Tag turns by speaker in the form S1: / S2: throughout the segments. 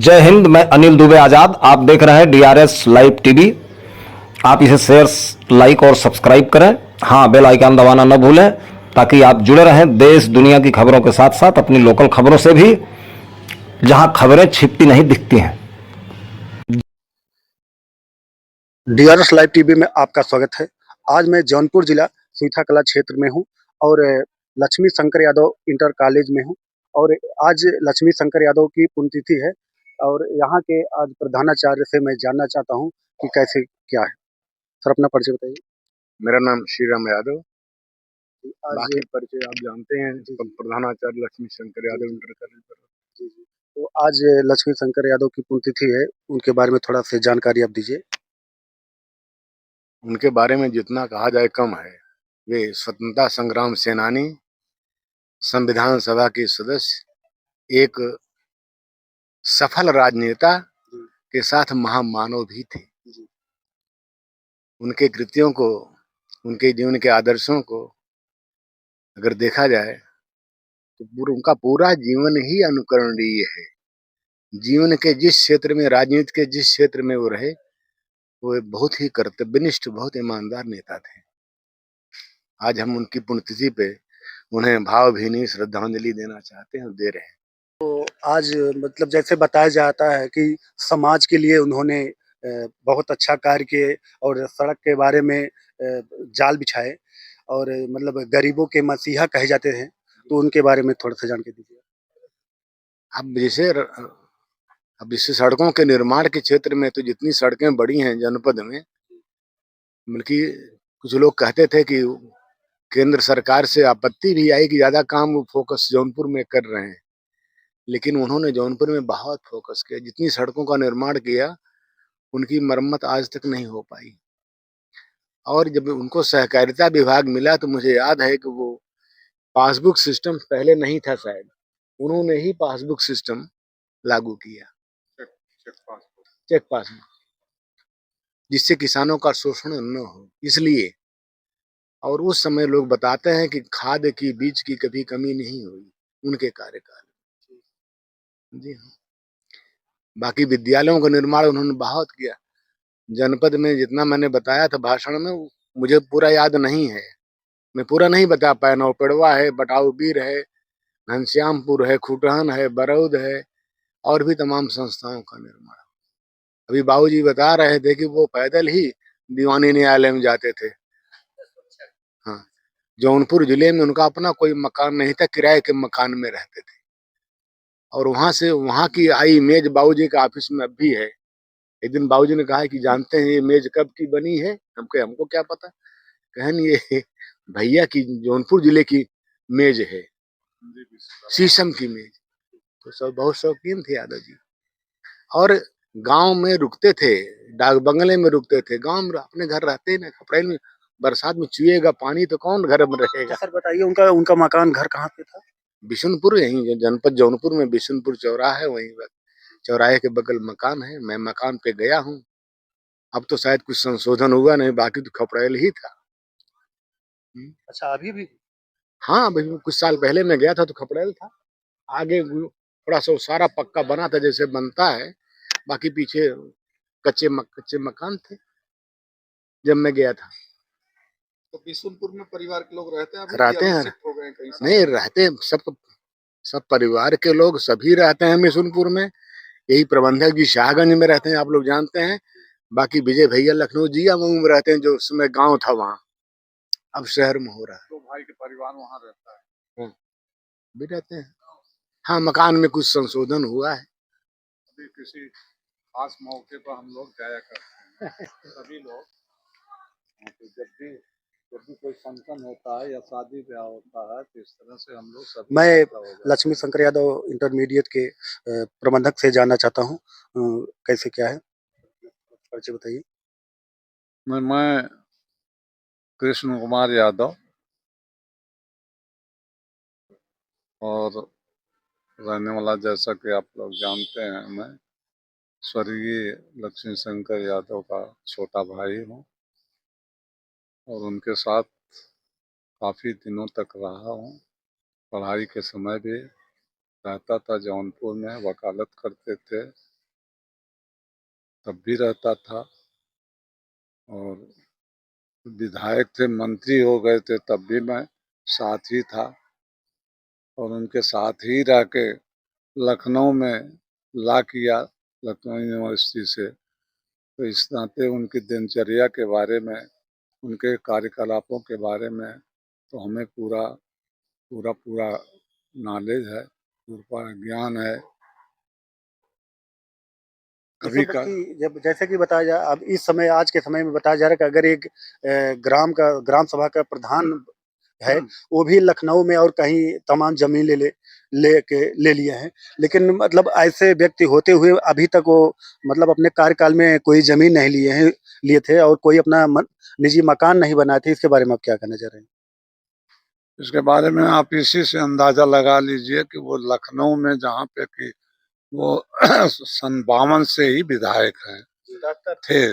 S1: जय हिंद। मैं अनिल दुबे आजाद। आप देख रहे हैं डीआरएस लाइव टीवी। आप इसे शेयर, लाइक और सब्सक्राइब करें। हाँ, बेल आइकन दबाना न भूलें ताकि आप जुड़े रहें देश दुनिया की खबरों के साथ साथ अपनी लोकल खबरों से भी, जहां खबरें छिपती नहीं दिखती हैं।
S2: डीआरएस लाइव टीवी में आपका स्वागत है। आज मैं जौनपुर जिला सुइथा कला क्षेत्र में हूँ और लक्ष्मी शंकर यादव इंटर कॉलेज में हूँ और आज लक्ष्मी शंकर यादव की पुण्यतिथि है और यहाँ के आज प्रधानाचार्य से मैं जानना चाहता हूँ कि कैसे क्या है। सर, अपना परिचय बताइए।
S3: मेरा नाम श्रीराम यादव।
S2: आज
S3: बाकी परिचय आप जानते हैं।
S2: जी,
S3: प्रधानाचार्य लक्ष्मी शंकर यादव इंटर कॉलेज पर।
S2: जी जी, तो आज लक्ष्मी शंकर यादव की पुण्यतिथि है, उनके बारे में थोड़ा सी जानकारी आप दीजिए।
S3: उनके बारे में जितना कहा जाए कम है। वे स्वतंत्रता संग्राम सेनानी, संविधान सभा के सदस्य, एक सफल राजनेता के साथ महामानव भी थे। उनके कृतियों को, उनके जीवन के आदर्शों को अगर देखा जाए तो उनका पूरा जीवन ही अनुकरणीय है। जीवन के जिस क्षेत्र में, राजनीति के जिस क्षेत्र में वो रहे, वो बहुत ही कर्तव्यनिष्ठ, बहुत ईमानदार नेता थे। आज हम उनकी पुण्यतिथि पे उन्हें भावभीनी श्रद्धांजलि देना चाहते हैं और दे रहे हैं।
S2: तो आज मतलब जैसे बताया जाता है कि समाज के लिए उन्होंने बहुत अच्छा कार्य किए और सड़क के बारे में जाल बिछाए और मतलब गरीबों के मसीहा कहे जाते हैं, तो उनके बारे में थोड़ा सा जानकारी दीजिए।
S3: अब जैसे सड़कों के निर्माण के क्षेत्र में तो जितनी सड़कें बड़ी हैं जनपद में, बल्कि कुछ लोग कहते थे कि केंद्र सरकार से आपत्ति भी आई कि ज्यादा काम वो फोकस जौनपुर में कर रहे हैं, लेकिन उन्होंने जौनपुर में बहुत फोकस किया। जितनी सड़कों का निर्माण किया, उनकी मरम्मत आज तक नहीं हो पाई। और जब उनको सहकारिता विभाग मिला तो मुझे याद है कि वो पासबुक सिस्टम पहले नहीं था शायद, उन्होंने ही पासबुक सिस्टम लागू किया, चेक पासबुक, जिससे किसानों का शोषण न हो, इसलिए। और उस समय लोग बताते हैं कि खाद की, बीज की कभी कमी नहीं हुई उनके कार्यकाल में। जी हाँ। बाकी विद्यालयों का निर्माण उन्होंने बहुत किया। जनपद में जितना मैंने बताया था भाषण में, मुझे पूरा याद नहीं है, मैं पूरा नहीं बता पाया। नौपेड़वा है, बटाऊ बीर है, घनश्यामपुर है, खुटहन है, बरौद है, और भी तमाम संस्थाओं का निर्माण। अभी बाबूजी बता रहे थे कि वो पैदल ही दीवानी न्यायालय में जाते थे। हाँ, जौनपुर जिले में उनका अपना कोई मकान नहीं था, किराए के मकान में रहते थे। और वहां से, वहां की आई मेज बाबूजी के ऑफिस में अब भी है। एक दिन बाबूजी ने कहा कि जानते हैं ये मेज कब की बनी है? हमको क्या पता। कहन ये भैया की जौनपुर जिले की मेज है, शीशम की मेज। तो सब बहुत शौकीन थे यादव जी। और गांव में रुकते थे, डाक बंगले में रुकते थे। गांव में अपने घर रहते ही ना, अप्रैल में बरसात में चुएगा पानी तो कौन घर में
S2: तो
S3: रहेगा।
S2: सर बताइए, उनका उनका मकान घर कहाँ पे था?
S3: बिशुनपुर, यही जनपद जौनपुर में बिशुनपुर चौराहा है, वहीं चौराहे के बगल मकान है। मैं मकान पे गया हूँ। अब तो शायद कुछ संशोधन हुआ नहीं, बाकी तो खपड़ेल ही था।
S2: अच्छा, अभी भी?
S3: हाँ, अभी कुछ साल पहले मैं गया था तो खपड़ेल था। आगे थोड़ा सा सारा पक्का बना था जैसे बनता है, बाकी पीछे कच्चे मकान थे जब मैं गया था।
S4: तो बिशुनपुर में परिवार के लोग रहते हैं अभी,
S3: रहते हैं,
S4: शिफ्ट हो गए कहीं?
S3: नहीं रहते सब परिवार के लोग सभी रहते हैं बिशुनपुर में। यही प्रबंधक जी शाहगंज में रहते हैं, आप लोग जानते हैं। बाकी विजय भैया लखनऊ जिया मऊ में रहते हैं, जो उस समय गाँव था वहाँ, अब शहर में हो रहा है।
S4: तो भाई के परिवार वहाँ रहता है?
S3: हाँ, भी रहते हैं। हाँ, मकान में कुछ संशोधन हुआ है।
S4: अभी किसी खास मौके पर हम लोग जाया करते हैं सभी लोग। तो जब भी कोई फंक्शन होता है या शादी ब्याह होता है तो इस तरह से हम लोग सभी
S2: मैं
S4: इकट्ठा हो जाते हैं।
S2: लक्ष्मी शंकर यादव इंटरमीडिएट के प्रबंधक से जानना चाहता हूँ, कैसे क्या है, परिचय बताइए।
S4: मैं कृष्ण कुमार यादव, और रहने वाला, जैसा कि आप लोग जानते हैं, मैं स्वर्गीय लक्ष्मी शंकर यादव का छोटा भाई हूँ और उनके साथ काफ़ी दिनों तक रहा हूँ। पढ़ाई के समय भी रहता था जौनपुर में, वकालत करते थे। तब भी रहता था, और विधायक थे, मंत्री हो गए थे, तब भी मैं साथ ही था, और उनके साथ ही रह के लखनऊ में लॉ किया, लखनऊ यूनिवर्सिटी से। तो इस नाते उनकी दिनचर्या के बारे में, उनके कार्यकलापों के बारे में तो हमें पूरा पूरा पूरा नॉलेज है, पूरा ज्ञान है।
S2: जैसे
S4: कभी का
S2: कि जब जैसे कि बताया जा अब इस समय आज के समय में बताया जा रहा है कि अगर एक ग्राम सभा का प्रधान है, वो भी लखनऊ में और कहीं तमाम ज़मीन ले लिए हैं। लेकिन मतलब ऐसे व्यक्ति होते हुए अभी तक वो मतलब अपने कार्यकाल में कोई ज़मीन नहीं लिए थे और कोई अपना निजी मकान नहीं बनाए थे। इसके बारे में आप क्या कहना चाह रहे हैं?
S4: इसके बारे में आप इसी से अंदाजा लगा लीजिए कि वो लखनऊ में जहाँ पे कि वो 52 से ही विधायक हैं थे,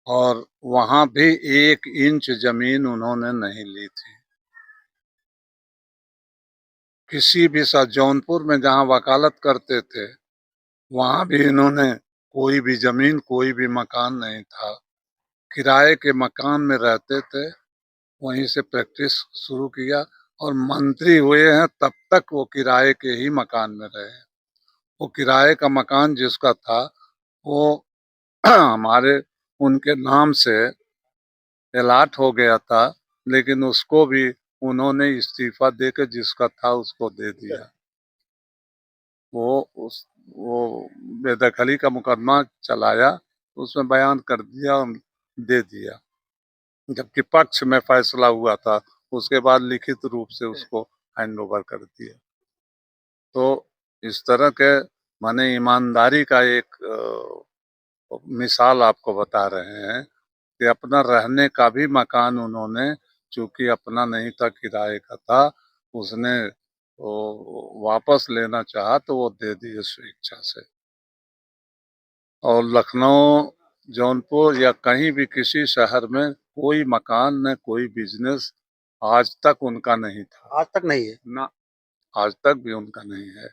S4: और वहां भी 1 इंच जमीन उन्होंने नहीं ली थी। किसी भी जौनपुर में जहाँ वकालत करते थे, वहां भी इन्होंने कोई भी जमीन, कोई भी मकान नहीं था। किराए के मकान में रहते थे, वहीं से प्रैक्टिस शुरू किया, और मंत्री हुए हैं तब तक वो किराए के ही मकान में रहे। वो किराए का मकान जिसका था, वो हमारे उनके नाम से अलाट हो गया था, लेकिन उसको भी उन्होंने इस्तीफा देकर जिसका था उसको दे दिया। वो बेदखली का मुकदमा चलाया, उसमें बयान कर दिया और दे दिया। जबकि पक्ष में फैसला हुआ था, उसके बाद लिखित रूप से उसको हैंड ओवर कर दिया। तो इस तरह के माने ईमानदारी का एक मिसाल आपको बता रहे हैं कि अपना रहने का भी मकान उन्होंने, चूंकि अपना नहीं था, किराए का था, उसने वो वापस लेना चाहा तो वो दे दिए स्वेच्छा से। और लखनऊ, जौनपुर या कहीं भी किसी शहर में कोई मकान न कोई बिजनेस आज तक उनका नहीं था।
S2: आज तक नहीं है।
S4: ना, आज तक भी उनका नहीं है।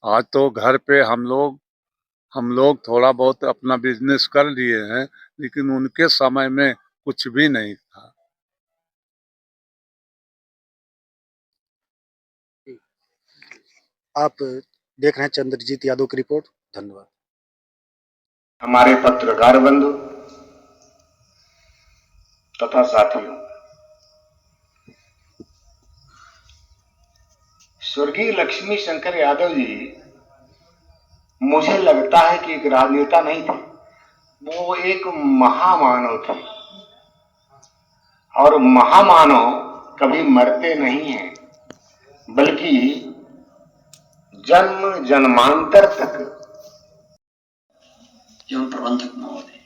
S4: आज तो घर पे हम लोग थोड़ा बहुत अपना बिजनेस कर लिए हैं, लेकिन उनके समय में कुछ भी नहीं था।
S2: आप देख रहे हैं चंद्रजीत यादव की रिपोर्ट। धन्यवाद।
S5: हमारे पत्रकार बंधु तथा साथियों, स्वर्गीय लक्ष्मी शंकर यादव जी, मुझे लगता है कि एक राजनेता नहीं थे, वो एक महामानव थे। और महामानव कभी मरते नहीं हैं, बल्कि जन्म जन्मांतर तक। एवं प्रबंधक महोदय,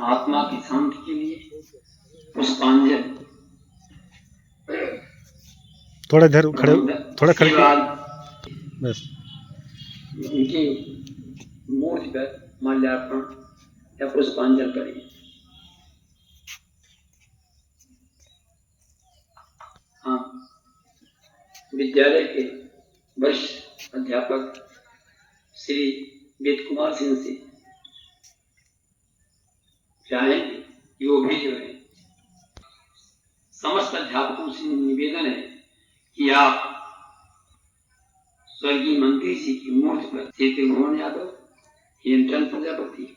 S5: आत्मा की शांति के लिए पुष्पांजलि।
S2: थोड़ा इधर खड़े, थोड़ा खड़े बस।
S5: उनकी मूर्ति पर माल्यार्पण या पुष्पांजलि करेंगे। हाँ, विद्यालय के वरिष्ठ अध्यापक श्री वेद कुमार सिंह से चाहें कि वो भी जो है, समस्त अध्यापकों से निवेदन है कि आप स्वर्गीय मंत्री जी की मूर्ति पर श्री त्रिभुवन यादव, हेमचंद प्रजापति,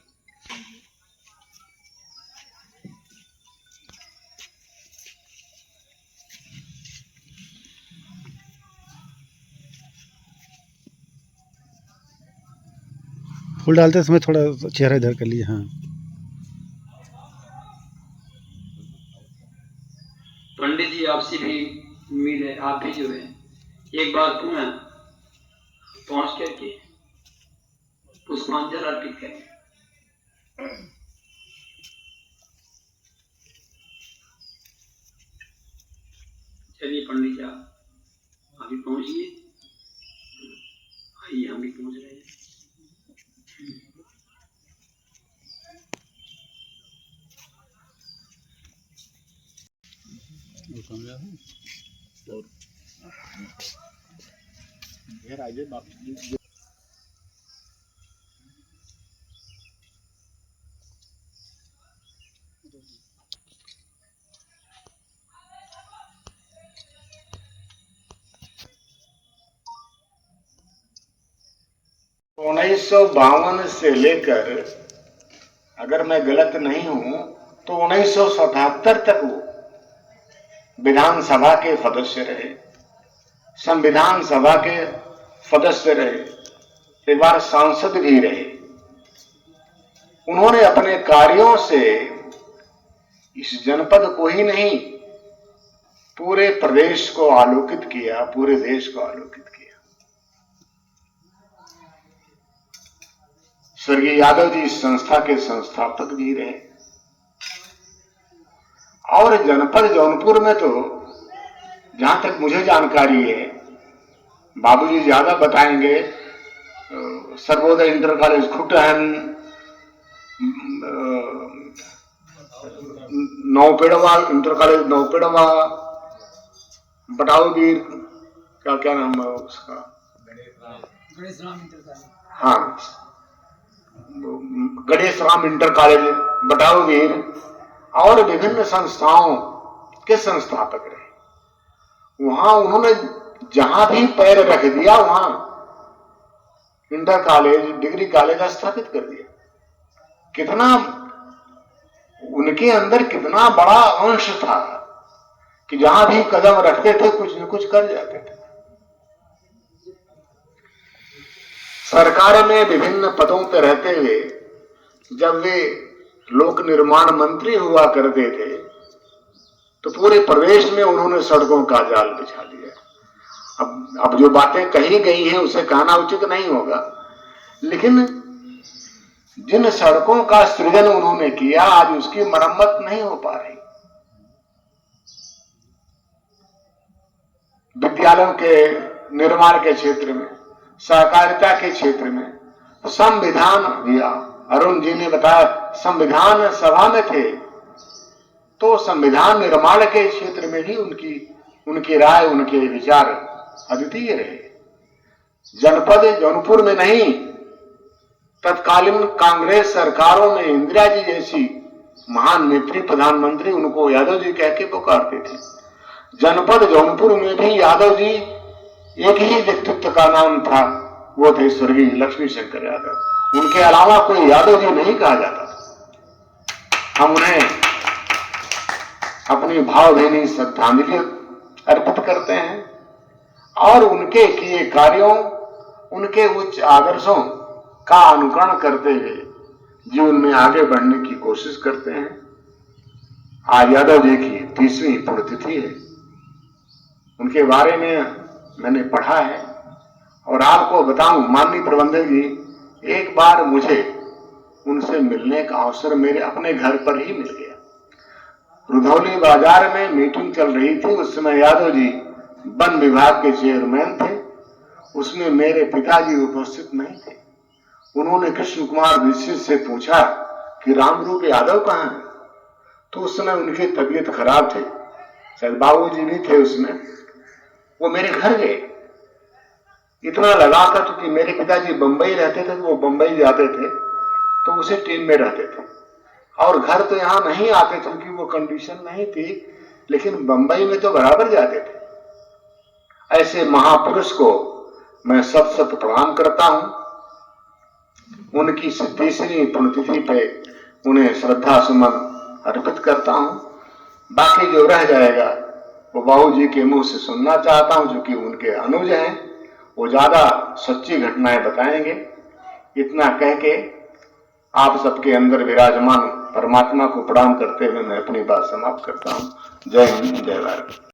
S2: फूल डालते समय थोड़ा चेहरा इधर कर लिए। हाँ,
S5: पंडित जी, आपसे भी उम्मीद है आप भी जो है एक बार पुनः पहुंच करके पुष्पांजलि अर्पित करें। चलिए पंडित जी, आप अभी पहुंचिए। आइए, हम भी पहुंच रहे हैं। 1952 से लेकर, अगर मैं गलत नहीं हूं तो 1977 तक वो विधानसभा के सदस्य रहे, संविधान सभा के सदस्य रहे, एक बार सांसद भी रहे। उन्होंने अपने कार्यों से इस जनपद को ही नहीं, पूरे प्रदेश को आलोकित किया, पूरे देश को आलोकित किया। स्वर्गीय यादव जी इस संस्था के संस्थापक भी रहे। और जनपद जौनपुर में तो जहां तक मुझे जानकारी है, बाबूजी ज्यादा बताएंगे, Sarvodaya inter college Khutahan, Naupedwa inter college Naupedwa, Bataugir का क्या नाम है उसका, गणेश राम इंटर कॉलेज, हाँ, गणेश राम इंटर कॉलेज बटाऊगीर, और विभिन्न संस्थाओं के संस्थापक रहे। वहां उन्होंने जहां भी पैर रख दिया वहां इंटर कॉलेज, डिग्री कॉलेज स्थापित कर दिया। कितना उनके अंदर कितना बड़ा अंश था कि जहां भी कदम रखते थे कुछ न कुछ कर जाते थे। सरकार में विभिन्न पदों पर रहते हुए जब वे लोक निर्माण मंत्री हुआ करते थे तो पूरे प्रदेश में उन्होंने सड़कों का जाल बिछा दिया। अब जो बातें कही गई हैं उसे कहना उचित नहीं होगा, लेकिन जिन सड़कों का सृजन उन्होंने किया आज उसकी मरम्मत नहीं हो पा रही। विद्यालयों के निर्माण के क्षेत्र में, सहकारिता के क्षेत्र में, संविधान दिया। अरुण जी ने बताया संविधान सभा में थे तो संविधान निर्माण के क्षेत्र में भी उनकी राय, उनके विचार अद्वितीय रहे। जनपद जौनपुर में नहीं, तत्कालीन कांग्रेस सरकारों में इंदिरा जी जैसी महान नेत्री, प्रधानमंत्री उनको यादव जी कह के पुकारते थे। जनपद जौनपुर में भी यादव जी एक ही व्यक्तित्व का नाम था, वो थे स्वर्गीय लक्ष्मी शंकर यादव। उनके अलावा कोई यादव जी नहीं कहा जाता। हम उन्हें अपनी भावभीनी श्रद्धांजलि अर्पित करते हैं और उनके किए कार्यों, उनके उच्च आदर्शों का अनुकरण करते हुए जीवन में आगे बढ़ने की कोशिश करते हैं। आज यादव जी की 30वीं पुण्यतिथि है। उनके बारे में मैंने पढ़ा है और आपको बताऊं, माननीय प्रबंधक जी, एक बार मुझे उनसे मिलने का अवसर मेरे अपने घर पर ही मिल गया। रुधौली बाजार में मीटिंग चल रही थी, उस समय यादव जी वन विभाग के चेयरमैन थे। उसमें मेरे पिताजी उपस्थित नहीं थे। उन्होंने कृष्ण कुमार दीक्षित से पूछा कि रामरूप यादव कहाँ है? तो उस समय उनकी तबीयत खराब थी, शायद बाबूजी भी थे उसमें। वो मेरे घर गए। इतना लगा था क्योंकि मेरे पिताजी बंबई रहते थे, तो वो बंबई जाते थे तो उसी टीम में रहते थे और घर तो यहां नहीं आते थे क्योंकि वो कंडीशन नहीं थी, लेकिन बंबई में तो बराबर जाते थे। ऐसे महापुरुष को मैं सत सत प्रणाम करता हूं। उनकी 30वीं पुण्यतिथि पे उन्हें श्रद्धा सुमन अर्पित करता हूं। बाकी जो रह जाएगा वो बाबूजी के मुंह से सुनना चाहता हूं, जो कि उनके अनुज हैं, वो ज्यादा सच्ची घटनाएं बताएंगे। इतना कह के आप सबके अंदर विराजमान परमात्मा को प्रणाम करते हुए मैं अपनी बात समाप्त करता हूं। जय हिंद, जय भारत।